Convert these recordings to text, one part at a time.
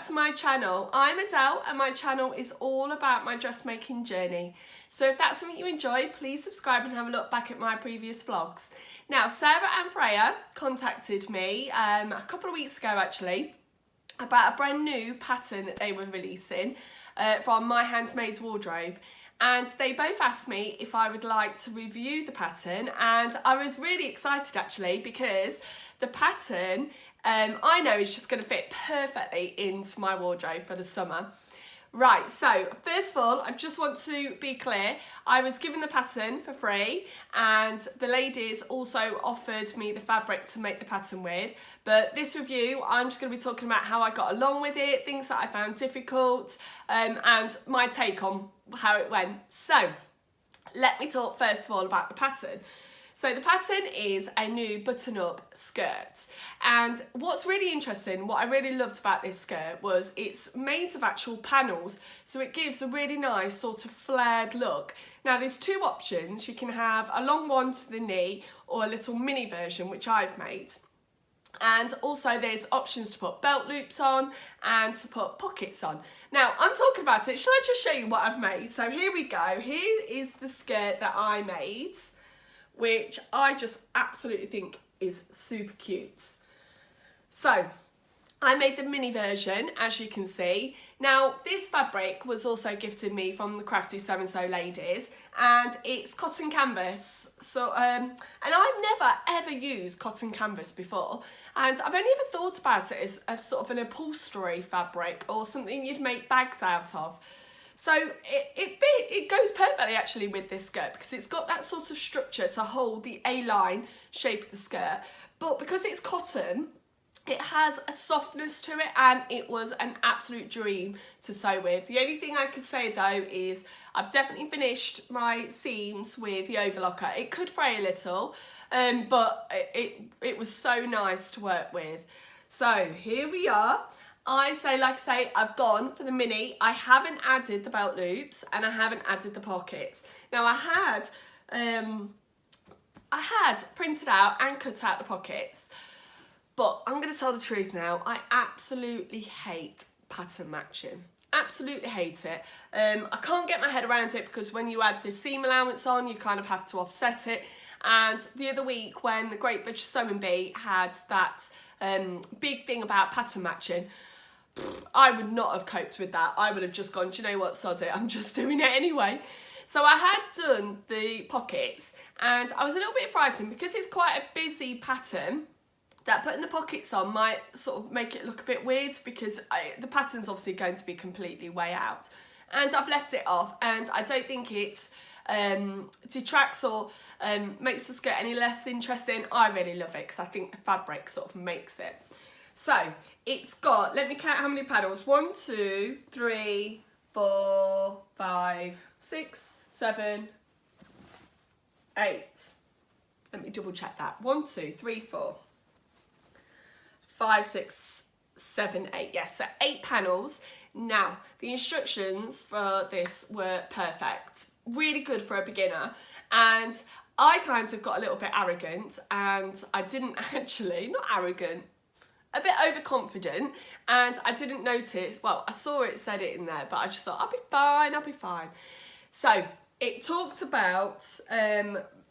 back to my channel. I'm Adele and my channel is all about my dressmaking journey. So if that's something you enjoy, please subscribe and have a look back at my previous vlogs. Now, Sarah and Freya contacted me a couple of weeks ago actually about a brand new pattern that they were releasing from my Handmade wardrobe. And they both asked me if I would like to review the pattern, and I was really excited actually because the pattern I know is just going to fit perfectly into my wardrobe for the summer. Right, so first of all, I just want to be clear, I was given the pattern for free and the ladies also offered me the fabric to make the pattern with, but this review I'm just going to be talking about how I got along with it, things that I found difficult, and my take on how it went. So let me talk first of all about the pattern. So the pattern is a new button-up skirt, and what's really interesting, what I really loved about this skirt was it's made of actual panels, so it gives a really nice sort of flared look. Now there's two options, you can have a long one to the knee or a little mini version which I've made. And also there's options to put belt loops on and to put pockets on. Now I'm talking about it, shall I just show you what I've made? So here we go, here is the skirt that I made, which I just absolutely think is super cute. So I made the mini version, as you can see. Now this fabric was also gifted me from the Crafty So ladies, and it's cotton canvas. So and I've never ever used cotton canvas before, and I've only ever thought about it as a sort of an upholstery fabric or something you'd make bags out of. So it goes perfectly actually with this skirt because it's got that sort of structure to hold the A-line shape of the skirt, but because it's cotton, it has a softness to it and it was an absolute dream to sew with. The only thing I could say though is I've definitely finished my seams with the overlocker. It could fray a little, but it was so nice to work with. So here we are. Like I say, I've gone for the mini. I haven't added the belt loops and I haven't added the pockets. Now I had printed out and cut out the pockets, but I'm going to tell the truth now. I absolutely hate pattern matching. Absolutely hate it. I can't get my head around it because when you add the seam allowance on, you kind of have to offset it. And the other week when the Great British Sewing Bee had that big thing about pattern matching, I would not have coped with that. I would have just gone, do you know what, sod it, I'm just doing it anyway. So I had done the pockets and I was a little bit frightened because it's quite a busy pattern that putting the pockets on might sort of make it look a bit weird because the pattern's obviously going to be completely way out. And I've left it off and I don't think it detracts or makes the skirt any less interesting. I really love it because I think the fabric sort of makes it. So it's got, let me count how many panels. 1, 2, 3, 4, 5, 6, 7, 8. Let me double check that. 1, 2, 3, 4, 5, 6, 7, 8. Yes, so 8 panels. Now, the instructions for this were perfect. Really good for a beginner. And I kind of got a little bit arrogant and I didn't actually, not arrogant, a bit overconfident, and I didn't notice, well, I saw it said it in there, but I just thought, I'll be fine. So it talked about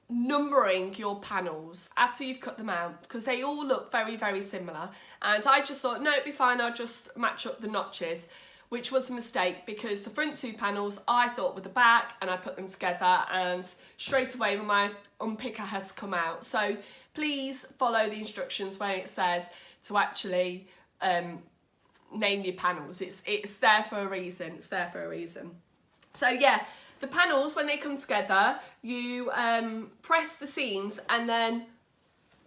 numbering your panels after you've cut them out because they all look very, very similar. And I just thought, no, it'd be fine, I'll just match up the notches, which was a mistake because the front 2 panels I thought were the back and I put them together and straight away when my unpicker had to come out. So please follow the instructions when it says to actually name your panels. It's there for a reason. It's there for a reason. So yeah, the panels, when they come together, you press the seams and then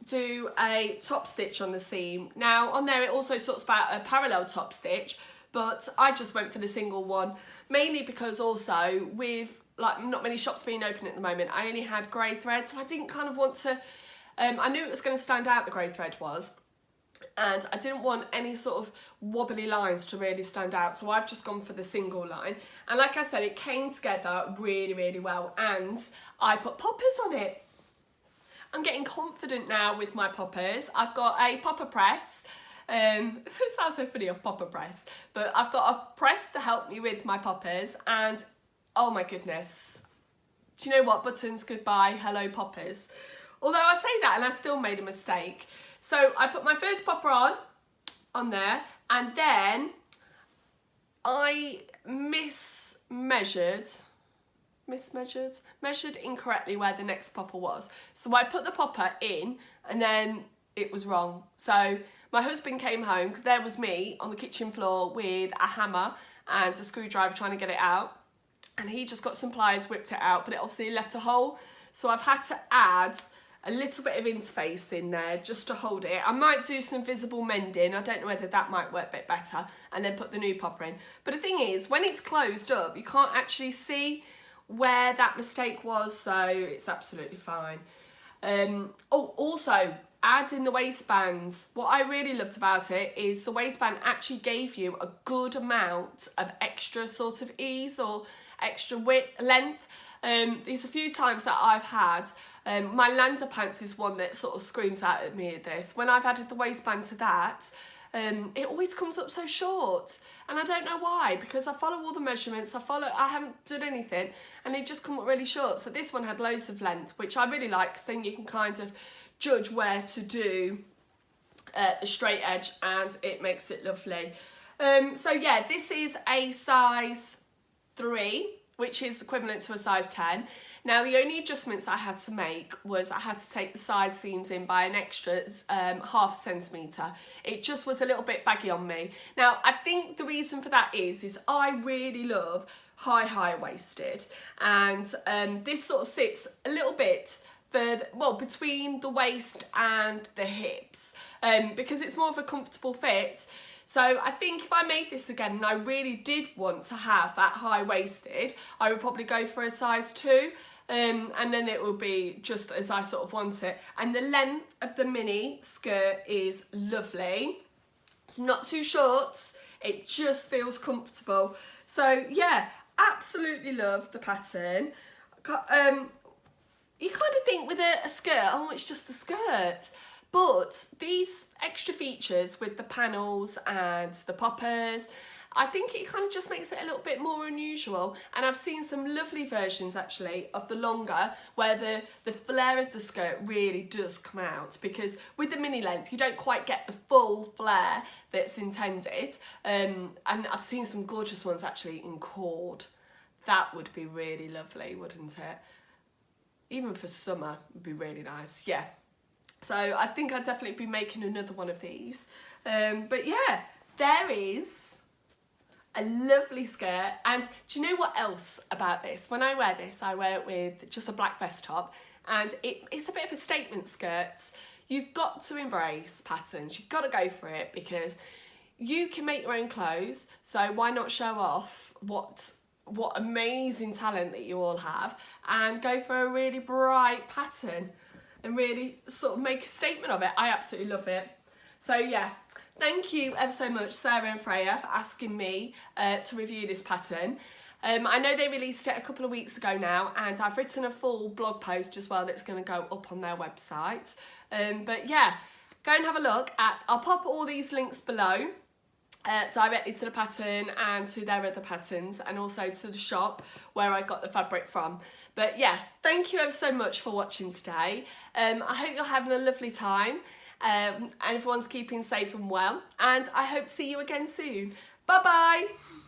do a top stitch on the seam. Now on there it also talks about a parallel top stitch, but I just went for the single one, mainly because also with like not many shops being open at the moment, I only had grey thread, so I didn't kind of want to, I knew it was going to stand out, the grey thread was, and I didn't want any sort of wobbly lines to really stand out, so I've just gone for the single line. And like I said, it came together really, really well, and I put poppers on it. I'm getting confident now with my poppers. I've got a popper press It sounds so funny, a popper press, but I've got a press to help me with my poppers, and oh my goodness, do you know what? Buttons, goodbye, hello poppers. Although I say that and I still made a mistake. So I put my first popper on there, and then I measured incorrectly where the next popper was. So I put the popper in and then it was wrong. So my husband came home, because there was me on the kitchen floor with a hammer and a screwdriver trying to get it out. And he just got some pliers, whipped it out, but it obviously left a hole. So I've had to add a little bit of interface in there just to hold it. I might do some visible mending. I don't know whether that might work a bit better, and then put the new popper in. But the thing is, when it's closed up, you can't actually see where that mistake was, so it's absolutely fine. Also, add in the waistbands. What I really loved about it is the waistband actually gave you a good amount of extra sort of ease or extra length. There's a few times that I've had, my Lander pants is one that sort of screams out at me at this. When I've added the waistband to that, it always comes up so short, and I don't know why, because I follow all the measurements, I haven't done anything, and they just come up really short. So this one had loads of length, which I really like, because then you can kind of judge where to do the straight edge, and it makes it lovely. So yeah, this is a size 3, which is equivalent to a size 10. Now, the only adjustments I had to make was I had to take the side seams in by an extra half a centimetre. It just was a little bit baggy on me. Now, I think the reason for that is I really love high-waisted, and this sort of sits a little bit further, well, between the waist and the hips, because it's more of a comfortable fit. So I think if I made this again and I really did want to have that high-waisted, I would probably go for a size 2, and then it will be just as I sort of want it. And the length of the mini skirt is lovely. It's not too short, it just feels comfortable. So yeah, absolutely love the pattern. You kind of think with a skirt, oh, it's just a skirt. But these extra features with the panels and the poppers, I think it kind of just makes it a little bit more unusual. And I've seen some lovely versions actually of the longer, where the flare of the skirt really does come out, because with the mini length you don't quite get the full flare that's intended. And I've seen some gorgeous ones actually in cord. That would be really lovely, wouldn't it? Even for summer would be really nice, yeah. So I think I'd definitely be making another one of these. But yeah, there is a lovely skirt. And do you know what else about this? When I wear this, I wear it with just a black vest top, and it's a bit of a statement skirt. You've got to embrace patterns. You've got to go for it, because you can make your own clothes. So why not show off what amazing talent that you all have, and go for a really bright pattern and really sort of make a statement of it. I absolutely love it. So yeah, thank you ever so much, Sarah and Freya, for asking me to review this pattern. I know they released it a couple of weeks ago now, and I've written a full blog post as well that's going to go up on their website. But yeah, go and have a look I'll pop all these links below, directly to the pattern and to their other patterns, and also to the shop where I got the fabric from. But yeah, thank you ever so much for watching today. I hope you're having a lovely time, and everyone's keeping safe and well, and I hope to see you again soon. Bye bye.